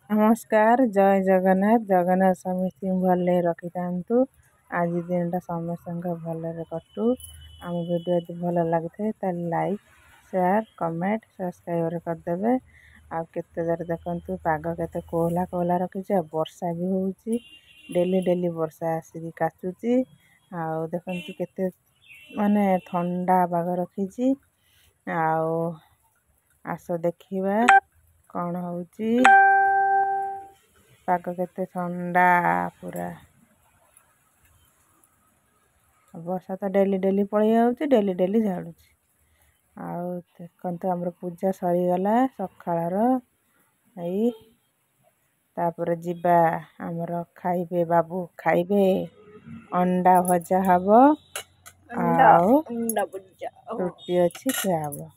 नमस्कार जय जगन्नाथ जगन्नाथ समस्त भले रखी था। आज दिन समस्त भले कटू। आम वीडियो यदि भल लगी था लाइक शेयर कमेंट सब्सक्राइब करदे। आते देखु पाग के कोहला कोहला रखी वर्षा भी हो डेली डेली वर्षा आसिक काचुची। देखु के माने ठंडा पाग रखी। आस देखा कौन होची पाग केते ठंडा पूरा। वर्षा तो डेली डेली पड़े जाऊँच डेली डेली झाड़ू। देखते आमर पूजा सरीगला सकाळ तापर जीवा आमर खाइबे बाबू खाइबे अंडा भजा हब रुटी अच्छी खिया हब।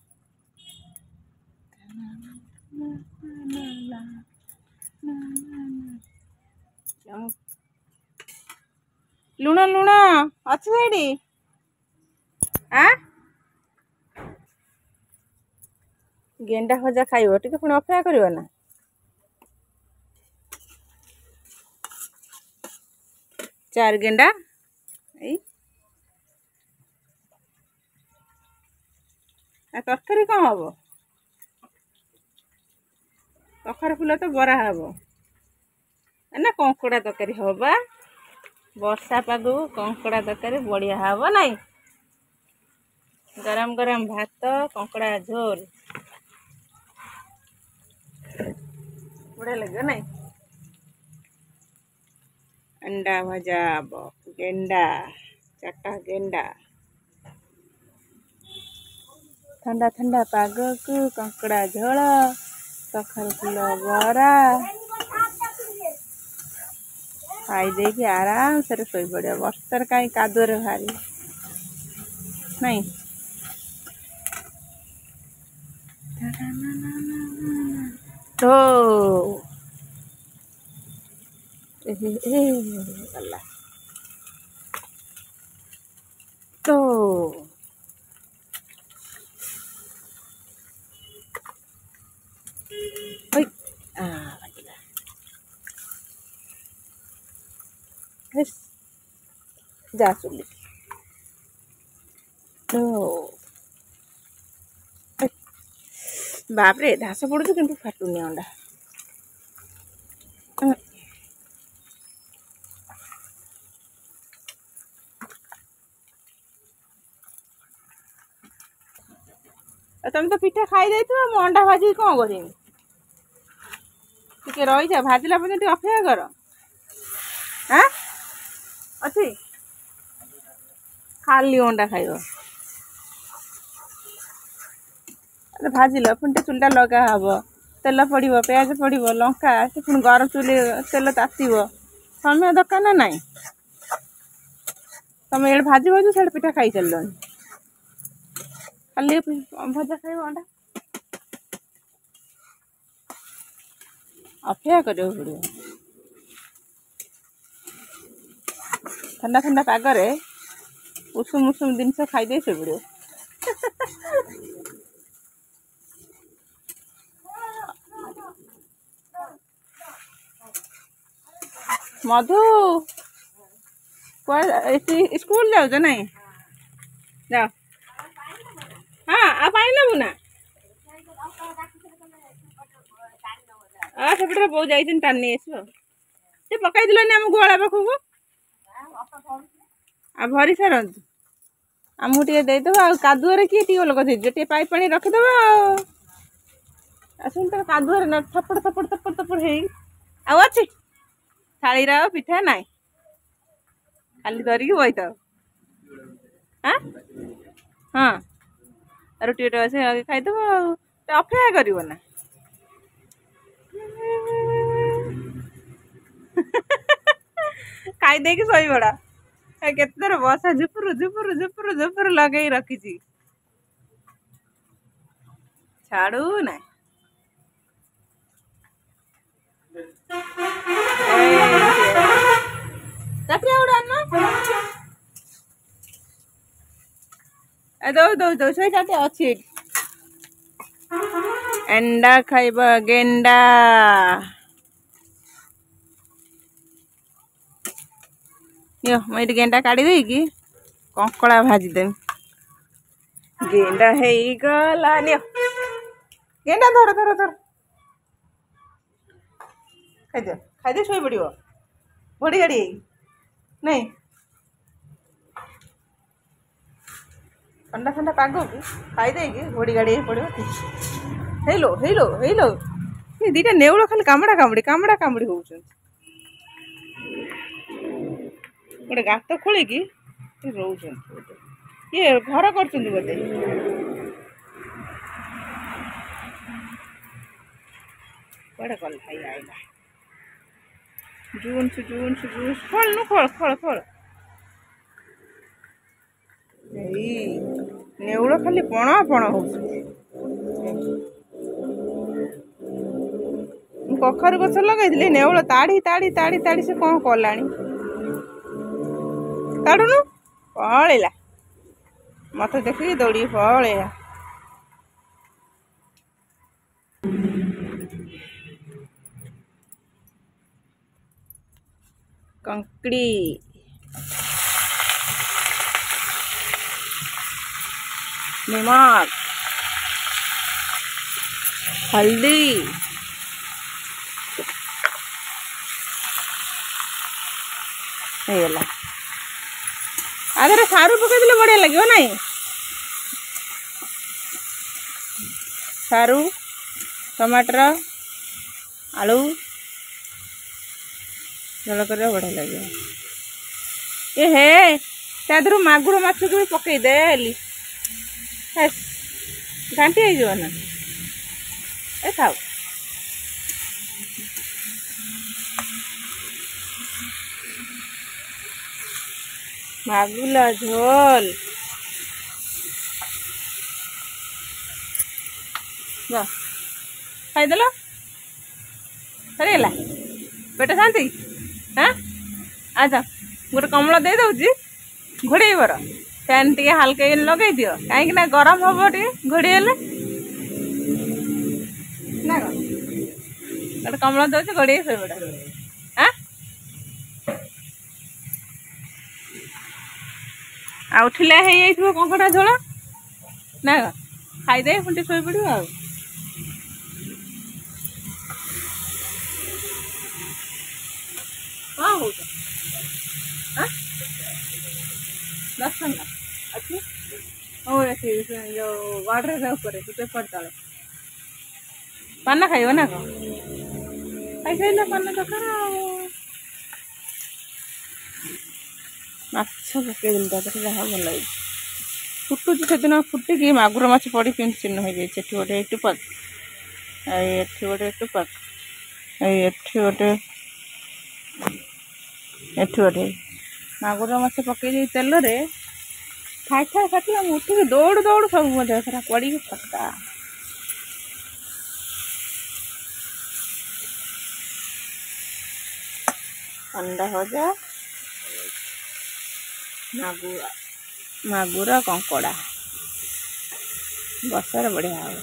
लुण लुण अच्छी सेठी गेंडा भजा खाइब टे पुणी अपेक्षा कर ना। चार गेंडा तरकारी कौन हम कखर फुल तो बरा हम ना कंकड़ा तरकारी हम बा वर्षा पाग कंकड़ा तरकारी बढ़िया हम नाई। गरम गरम भात कंकड़ा झोल बढ़िया लगे नाई। अंडा भजा गेंडा चाटा गेंडा ठंडा ठंडा पाग को कंकड़ा झोल कखर फुल बरा खाई दे कि आराम से शोई पड़े। वर्षा कहीं कादुअरे भारी नहीं। तो गला तो जा चुली तो बाप रे घास पड़ू कि फाटुनी अंडा। तुम तो पिठा खाई दे मु अंडा भाजी कौन कर रही जा भाजला पर्यंत अपेक्षा कर। हाँ अच्छी खाली अंडा खाइब भाजिल पुणी चुलटा लगा हब तेल पड़ो प्याज पड़ो लंका से पुणी गरम चुली तेल तातीब समय दरकार ना नाई। तुम ये भाजी भाजु से पिठा खाई चल खाली भजा खाइब अंडा अपेक्षा कर पड़ो। ठंडा ठंडा पागरे उषुम उषुम जिनस खाईदे से पड़ो। मधु स्कूल जाऊ नहीं जाओ। हाँ आप नबू ना सेपटे बो जा टाणी आस पकई दिलनि आम गुआला पाखक आ भरी सारतु आमको टे देदेव आदुअर किए टीओल कथे पाइप पानी रखिदेव आस कादुअर न थपड़ थपड़ थपड़ थपड़ हो अच्छी थाली पिठा नाई खाली धरिकी बही था। हाँ हाँ रुटी अच्छे खाईदेव अपेक्षा कर ना। खाई दे शोई पड़ा केतर बसा झुपुर झुपुर झुपुर झुपुर लगे रखी छाड़ू ना। दौ दौ दौ शोई अच्छी अंडा खाइब गेंडा नियो मुझे गेंडा काढ़ी देगी कंकड़ा भाजीदेवी गेंडा है गला नियो गेंडा धर धर धर खाई शोई पड़ घोड़ी गाड़ी नहीं ठंडा ठंडा पाग की खाई घोड़ी गाड़ी पड़ो हेलो हेलो हेलो ये दीटा नेउल खाली कामड़ा कामड़ी हो गोटे गात खोलिकी रोच ये घर कर बोधे कड़े गल भाई आईला जून से खोल नु खोल खोल नेउल खाली पणा हो कखारू गछ लगे नेउल ताड़ी ताड़ी ताड़ी ताड़ी से कौन कला ताड़ुनु पलैला मत देखिए दौड़ी पलैला कंकड़ी नमक हल्दी ହେଇଗଲା आधे सारू पकईदे बढ़िया लगे ना सारू टमाटर आलू झोल कर बढ़िया लगे ये हे तादर मागुर माछ को भी पकईदे घाटी हो ना ए खाओ मागुला झोल खाईदेल सरीगला पेट शांति हाँ अच्छा गोटे कमल दे दूँ घोड़े बर फैन टे हल्का लगे दियो कहीं गरम हम टे घोड़े ना गोटे कमल दे घोड़े शोपड़ा हाँ आ उठिला हो कंकड़ा झोल ना खाईदे पुणी शोई पड़ हाँ हो 10 टंका अच्छी हो जो वाटर पेपर तले पाना खाइब ना कौन खाई सारे पाना दरकार माछ पकईदेली जहाँ भल लगे फुटुची से दिन फुटिकी मागुर माछ पड़ी के चिन्ह हो जाए गोटे टुपक एठी गोटे टुपक एठी गोटे मागुर माछ पकई तेल रे खाई खाई उठिक दौड़ दौड़ सब मजा सारा पड़ी फटा अंडा भजा मागुर कंकड़ा बसार बढ़िया हो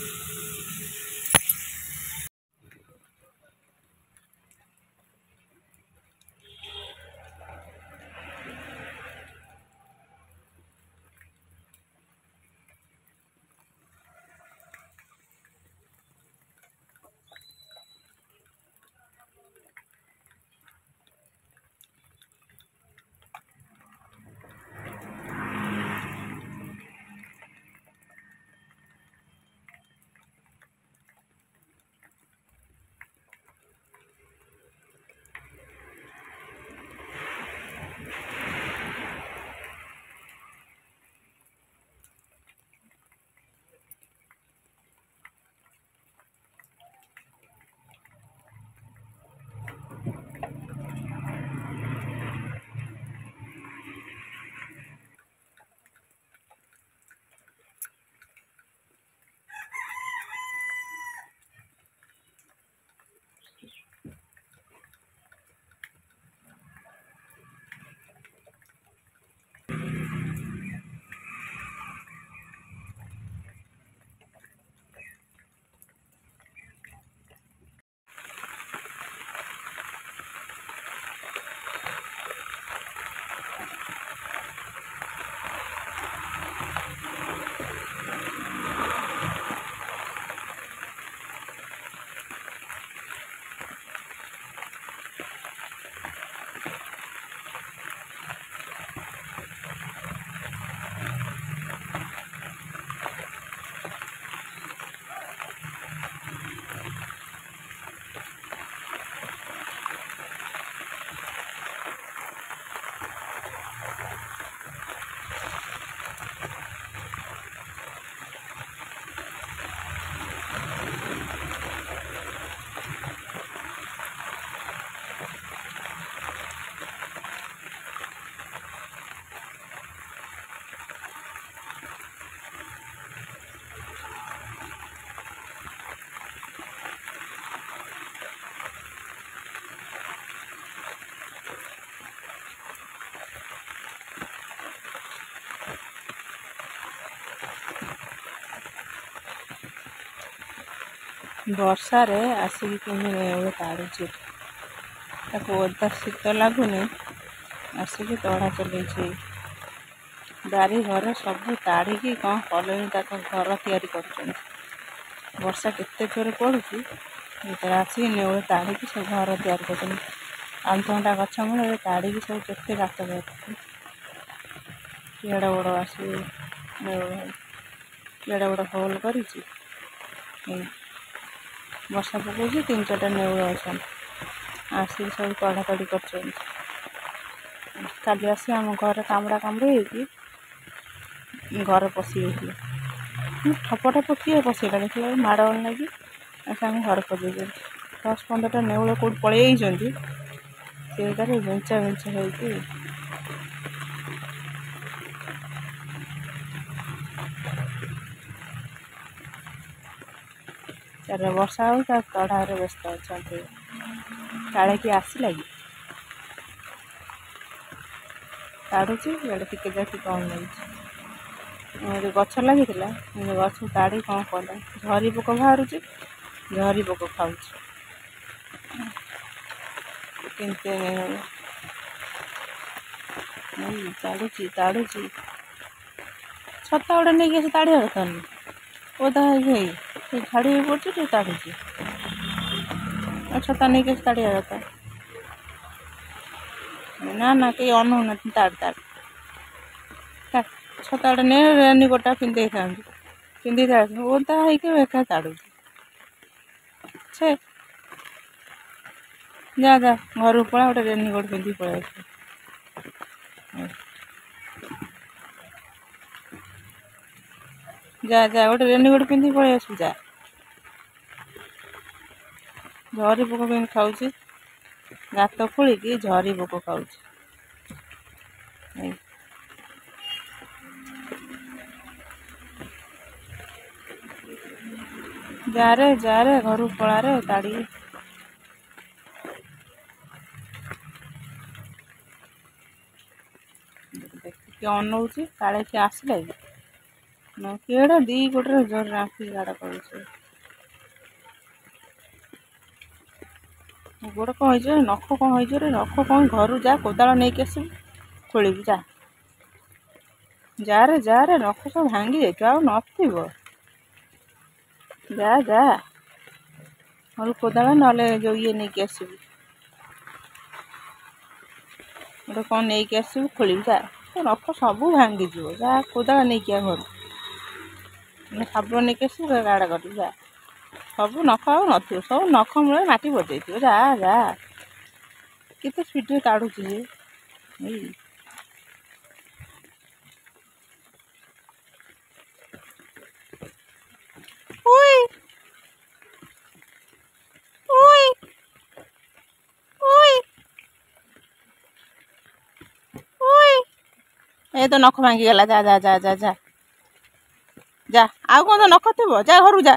ବର୍ଷାରେ ଆସିକି କେମିତି ନେଉଳ ତାଡ଼ୁଛି ତାକୁ ଓଦା ଶୀତ ଲାଗୁନି ଆସିକି ତଡ଼ା ଚଲେଇଛି। ବାରି ଘର ସବୁ ତାଡ଼ିକି କ'ଣ କଲେଣି ତାକୁ ଘର ତିଆରି କରୁଛନ୍ତି। ବର୍ଷା କେତେ ଜୋରେ ପଡ଼ୁଛି ଭିତରେ ଆସିକି ନେଉଳ ତାଡ଼ିକି ସବୁ ଘର ତିଆରି କରୁଛନ୍ତି। ଅମୃତଭଣ୍ଡା ଗଛ ମୂଳରେ ତାଡ଼ିକି ସବୁ କେତେ ଗାତ କରୁଛନ୍ତି। କେଡ଼େ ବଡ଼ ଆସିକି ନେଉଳ କେଡ଼େ ବଡ଼ ହୋଲ୍ କରିଛି। ବର୍ଷା ପକାଉଛି 3-4ଟା ନେଉଳ ଅଛନ୍ତି ଆସିକି ସବୁ ତଡ଼ାତଡ଼ି କରୁଛନ୍ତି। କାଲି ଆସି ଆମ ଘରେ କାମୁଡ଼ା କାମୁଡ଼ି ହେଇକି ଘରେ ପଶି ଯାଇଥିଲେ। ଠପ କିଏ ପଶିଗଲା ଦେଖିଲା ମାଡ଼ ଲାଗି ଆସି ଆମ ଘରେ ପଶିଯାଇଛନ୍ତି। 10-15ଟା ନେଉଳ କେଉଁଠି ପଳେଇ ଯାଇଛନ୍ତି ସେଇଟାରେ ବିଞ୍ଚା ହେଇକି ଚାରିଟା ବର୍ଷା ହଉ ତା ତଡ଼ାରେ ବ୍ୟସ୍ତ ଅଛନ୍ତି। କାଳେ କିଏ ଆସିଲା କି ତାଡ଼ୁଛି ଇଆଡ଼େ ଟିକେ ଯାକି କ'ଣ ନେଉଛି। ଯେଉଁ ଗଛ ଲାଗିଥିଲା ଗଛ ତାଡ଼ି କ'ଣ କଲା ଝରି ପୋକ ବାହାରୁଛି ଝରି ପୋକ ଖାଉଛି। କେମିତି ତାଡ଼ୁଛି ଛତା ଗୋଟେ ନେଇକି ଆସି ତାଡ଼ିବା କଥା ନୁହେଁ। ଓଦା ହେଇକି ସେ ଝାଡ଼ି ହେଇ ପଡ଼ୁଛି ଟିକେ ତାଡ଼ୁଛି ଆଉ ଛତା ନେଇକି ଆସି ତାଡ଼ିବା କଥା ନା କେହି ଅନଉନାହାନ୍ତି। ତାଡ଼ ଛତା ଗୋଟେ ନେ ରେନିକୋଟ୍ଟା ପିନ୍ଧିଥାନ୍ତୁ ଓଦା ହେଇକି ଏକା ତାଡ଼ୁଛି। ଛେ ଯା ଘରକୁ ପଳା ଗୋଟେ ରେନିକୋଟ୍ ପିନ୍ଧିକି ପଳେଇ ଆସିବ। ଯା ଗୋଟେ ରେନିକୋଟ୍ ପିନ୍ଧିକି ପଳେଇ ଆସିବୁ ଯା। ଝରି ପୋକ କେମିତି ଖାଉଛି ଗାତ ଖୋଳିକି ଝରି ପୋକ ଖାଉଛି। ଯାରେ ଘରକୁ ପଳାରେ ତାଡ଼ିକି ଦେଖିକି ଅନଉଛି କାଳେ କିଏ ଆସିଲା କି କେଡ଼େ 2 ଗୋଟରେ ଜୋରରେ ରାମ୍ପିକି ଗାଡ଼ କରୁଛି। ଗୋଡ଼ କ'ଣ ହେଇଛି ନଖ କ'ଣ ହେଇଛି ନଖ କ'ଣ ଘରୁ ଯା କୋଦାଳ ନେଇକି ଆସିବୁ ଖୋଳିବୁ ଯାରେ ନଖ ସବୁ ଭାଙ୍ଗି ଯାଇଥିବ ଆଉ ନଥିବ। ଯା ଘରୁ କୋଦାଳ ନହେଲେ ଯେଉଁ ଇଏ ନେଇକି ଆସିବୁ ଗୋଟେ କ'ଣ ନେଇକି ଆସିବୁ ଖୋଳିବୁ ଯା ନଖ ସବୁ ଭାଙ୍ଗିଯିବ ଯା କୋଦାଳ ନେଇକି ଘରୁ ଶାବଳ ନେଇକି ଆସିବୁ ଗାଡ଼ କରିବୁ ଯା ସବୁ ନଖ ଆଉ ନଥିବ ସବୁ ନଖ ମୂଳରେ ମାଟି ବଜେଇଥିବ ଯା କେତେ ସ୍ପିଡ଼ରେ ତାଡ଼ୁଛି ଏ ତ ନଖ ଭାଙ୍ଗିଗଲା ଯା ଆଉ କ'ଣ ତ ନଖ ଥିବ ଯା ଘରକୁ ଯା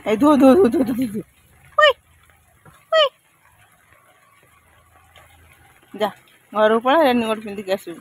এই ধু যা ଘରକୁ ପଳା ରେନିକୋଟ୍ ପିନ୍ଧିକି ଆସିବୁ।